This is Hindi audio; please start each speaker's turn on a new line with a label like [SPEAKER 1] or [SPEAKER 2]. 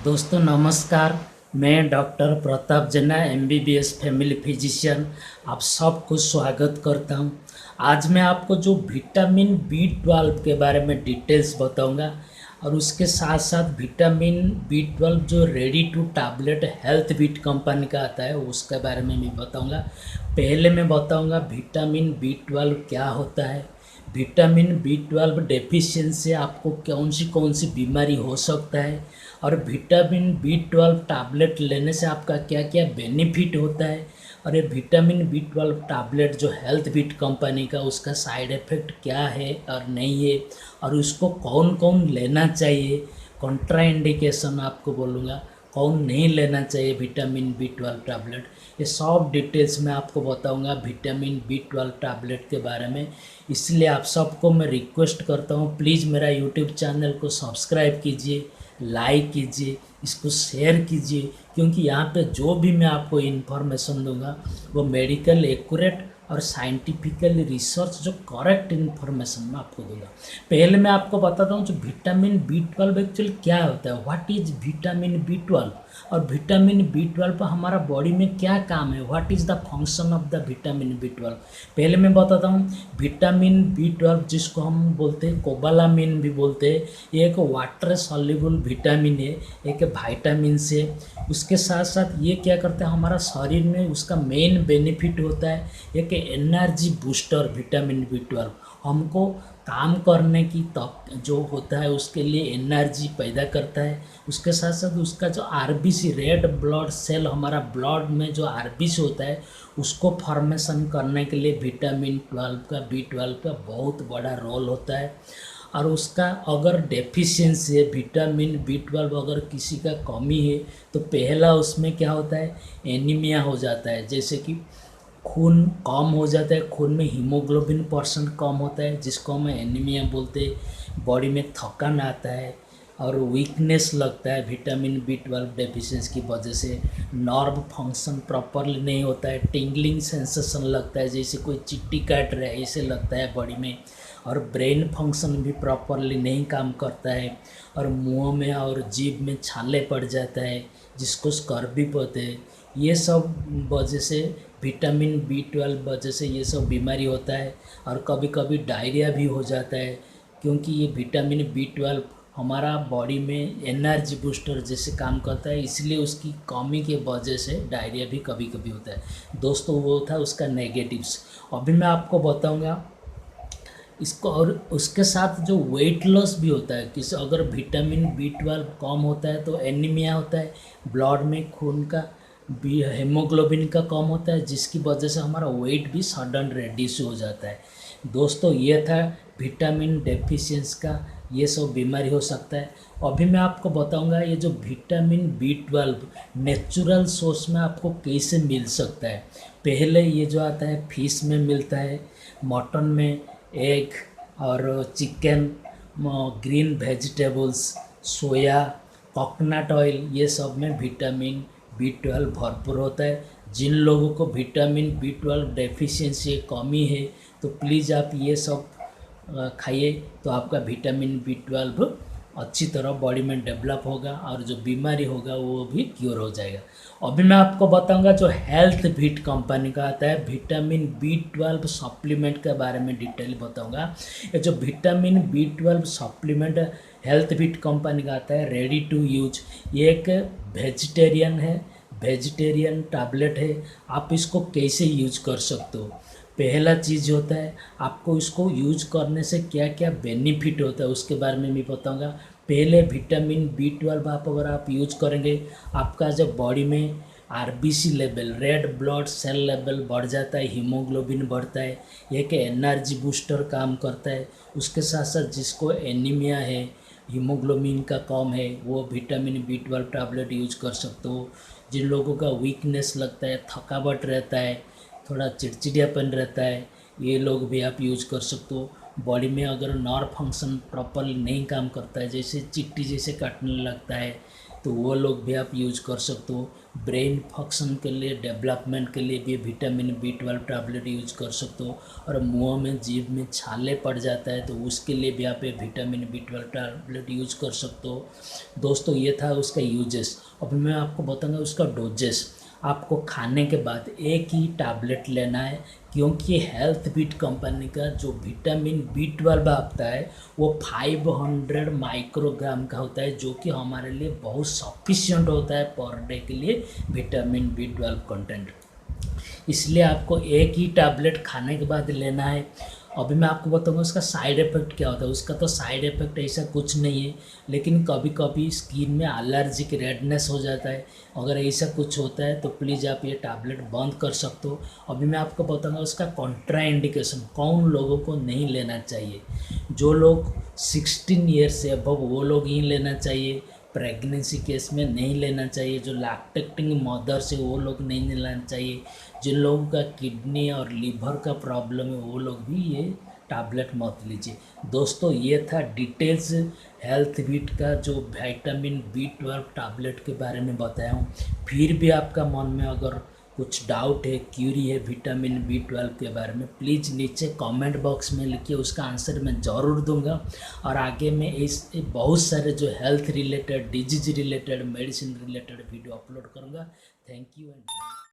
[SPEAKER 1] दोस्तों नमस्कार। मैं डॉक्टर प्रताप जेना एमबीबीएस फैमिली फिजिशियन आप सबको स्वागत करता हूं। आज मैं आपको जो विटामिन बी 12 के बारे में डिटेल्स बताऊंगा और उसके साथ साथ विटामिन बी 12 जो ready to tablet health beat company का आता है उसके बारे में भी बताऊंगा। पहले मैं बताऊंगा विटामिन बी 12 क्या होता है, विटामिन बी 12 डेफिशिएंसी आपको कौन सी बीमारी हो सकता है और विटामिन बी 12 टैबलेट लेने से आपका क्या क्या बेनिफिट होता है और ये विटामिन बी 12 टैबलेट जो हेल्थ बीट कंपनी का उसका साइड इफ़ेक्ट क्या है और नहीं है और उसको कौन कौन लेना चाहिए, कॉन्ट्रा इंडिकेशन आपको बोलूँगा कौन नहीं लेना चाहिए विटामिन बी 12 टैबलेट, ये सब डिटेल्स मैं आपको बताऊंगा विटामिन बी 12 टैबलेट के बारे में। इसलिए आप सबको मैं रिक्वेस्ट करता हूँ प्लीज़ मेरा यूट्यूब चैनल को सब्सक्राइब कीजिए, लाइक कीजिए, इसको शेयर कीजिए, क्योंकि यहाँ पे जो भी मैं आपको इन्फॉर्मेशन दूंगा वो मेडिकल एक्यूरेट और साइंटिफिकली रिसर्च जो करेक्ट इन्फॉर्मेशन मैं आपको दूंगा। पहले मैं आपको बताता हूँ जो विटामिन बी 12 एक्चुअली क्या होता है, व्हाट इज विटामिन बी 12 और विटामिन बी 12 पर हमारा बॉडी में क्या काम है, what is the function of the vitamin B 12। पहले मैं बताता हूँ विटामिन बी 12 जिसको हम बोलते हैं कोबालामिन भी बोलते हैं, ये एक वाटर सॉल्युबल विटामिन है, एक विटामिन से उसके साथ साथ ये क्या करता है हमारा शरीर में उसका मेन बेनिफिट होता है एक एनर्जी बूस्टर। विटामिन बी 12 हमको काम करने की जो होता है उसके लिए एनर्जी पैदा करता है। उसके साथ साथ उसका जो आरबीसी रेड ब्लड सेल हमारा ब्लड में जो आरबीसी होता है उसको फॉर्मेशन करने के लिए विटामिन 12 का बी 12 का बहुत बड़ा रोल होता है। और उसका अगर डेफिशिएंसी है विटामिन बी 12 अगर किसी का कमी है तो पहला उसमें क्या होता है एनीमिया हो जाता है, जैसे कि खून कम हो जाता है, खून में हीमोग्लोबिन परसेंट कम होता है जिसको हम एनीमिया बोलते हैं, बॉडी में थकान आता है और वीकनेस लगता है विटामिन बी 12 डेफिशिएंसी की वजह से, नर्व फंक्शन प्रॉपरली नहीं होता है, टिंगलिंग सेंसेशन लगता है जैसे कोई चिट्टी काट रहा है ऐसे लगता है बॉडी में, और ब्रेन फंक्शन भी प्रॉपरली नहीं काम करता है और मुंह में और जीभ में छाले पड़ जाता है जिसको स्कर्वी बोलते हैं। ये सब वजह से विटामिन बी 12 वजह से ये सब बीमारी होता है और कभी कभी डायरिया भी हो जाता है, क्योंकि ये विटामिन बी 12 हमारा बॉडी में एनर्जी बूस्टर जैसे काम करता है, इसलिए उसकी कमी के वजह से डायरिया भी कभी कभी होता है। दोस्तों वो था उसका नेगेटिव्स। अभी मैं आपको बताऊंगा इसको, और उसके साथ जो वेट लॉस भी होता है किसी अगर विटामिन बी 12 कम होता है तो एनीमिया होता है, ब्लड में खून का हेमोग्लोबिन का कम होता है जिसकी वजह से हमारा वेट भी सडन रेड्यूस हो जाता है। दोस्तों ये था विटामिन डेफिशिएंसी का ये सब बीमारी हो सकता है। अभी मैं आपको बताऊंगा ये जो विटामिन बी 12 नेचुरल सोर्स में आपको कैसे मिल सकता है। पहले ये जो आता है फिश में मिलता है, मटन में, एग और चिकन, ग्रीन वेजिटेबल्स, सोया, कोकोनट ऑयल, ये सब में विटामिन बी 12 भरपूर होता है। जिन लोगों को विटामिन बी 12 डेफिशिएंसी कमी है तो प्लीज़ आप ये सब खाइए तो आपका विटामिन बी 12 अच्छी तरह बॉडी में डेवलप होगा और जो बीमारी होगा वो भी क्योर हो जाएगा। अभी मैं आपको बताऊंगा जो हेल्थ बीट कंपनी का आता है विटामिन बी 12 सप्लीमेंट के बारे में डिटेल बताऊंगा। ये जो vitamin B 12 supplement health beat company का आता है रेडी टू यूज, ये एक वेजिटेरियन है, वेजिटेरियन टैबलेट है। आप इसको कैसे यूज कर सकते हो, पहला चीज़ होता है आपको इसको यूज करने से क्या क्या बेनिफिट होता है उसके बारे में भी बताऊंगा। पहले विटामिन बी 12 आप यूज करेंगे आपका जब बॉडी में RBC level red blood cell level बढ़ जाता है, हीमोग्लोबिन बढ़ता है, एक एनर्जी बूस्टर काम करता है। उसके साथ साथ जिसको एनीमिया है, हीमोग्लोबिन का कम है, वो विटामिन बी 12 टैबलेट यूज कर सकते हो। जिन लोगों का वीकनेस लगता है, थकावट रहता है, थोड़ा चिड़चिड़ियापन रहता है, ये लोग भी आप यूज कर सकते हो। बॉडी में अगर नर्व फंक्शन प्रॉपरली नहीं काम करता है, जैसे चिट्टी जैसे काटने लगता है तो वो लोग भी आप यूज कर सकते हो। ब्रेन फंक्शन के लिए, डेवलपमेंट के लिए भी विटामिन B12 टैबलेट यूज कर सकते हो। और मुंह में, जीभ में छाले पड़ जाता है तो उसके लिए भी आप ये विटामिन B12 टैबलेट यूज कर सकते हो। दोस्तों ये था उसका यूजेस। अब मैं आपको बताऊंगा उसका डोजेस। आपको खाने के बाद एक ही टैबलेट लेना है, क्योंकि हेल्थ बीट कंपनी का जो विटामिन B12 आता है वो 500 माइक्रोग्राम का होता है, जो कि हमारे लिए बहुत सफिशिएंट होता है पर डे के लिए विटामिन B12 कंटेंट। इसलिए आपको एक ही टैबलेट खाने के बाद लेना है। अभी मैं आपको बताऊंगा उसका साइड इफ़ेक्ट क्या होता है। उसका तो साइड इफ़ेक्ट ऐसा कुछ नहीं है, लेकिन कभी कभी स्किन में एलर्जिक रेडनेस हो जाता है। अगर ऐसा कुछ होता है तो प्लीज़ आप ये टैबलेट बंद कर सकते हो। अभी मैं आपको बताऊंगा उसका कॉन्ट्रा इंडिकेशन, कौन लोगों को नहीं लेना चाहिए। जो लोग 16 ईयर से अबव वो लोग ही लेना चाहिए। प्रेगनेंसी केस में नहीं लेना चाहिए। जो लैक्टेटिंग मदर्स है वो लोग नहीं लेना चाहिए। जिन लोगों का किडनी और लीवर का प्रॉब्लम है वो लोग भी ये टैबलेट मत लीजिए। दोस्तों ये था डिटेल्स हेल्थ बीट का जो विटामिन B12 टैबलेट के बारे में बताया हूँ। फिर भी आपका मन में अगर कुछ डाउट है, क्यूरी है विटामिन B12 के बारे में, प्लीज़ नीचे कमेंट बॉक्स में लिखिए, उसका आंसर मैं ज़रूर दूंगा। और आगे मैं इस बहुत सारे जो health related, disease related, medicine related video upload करूँगा। Thank you and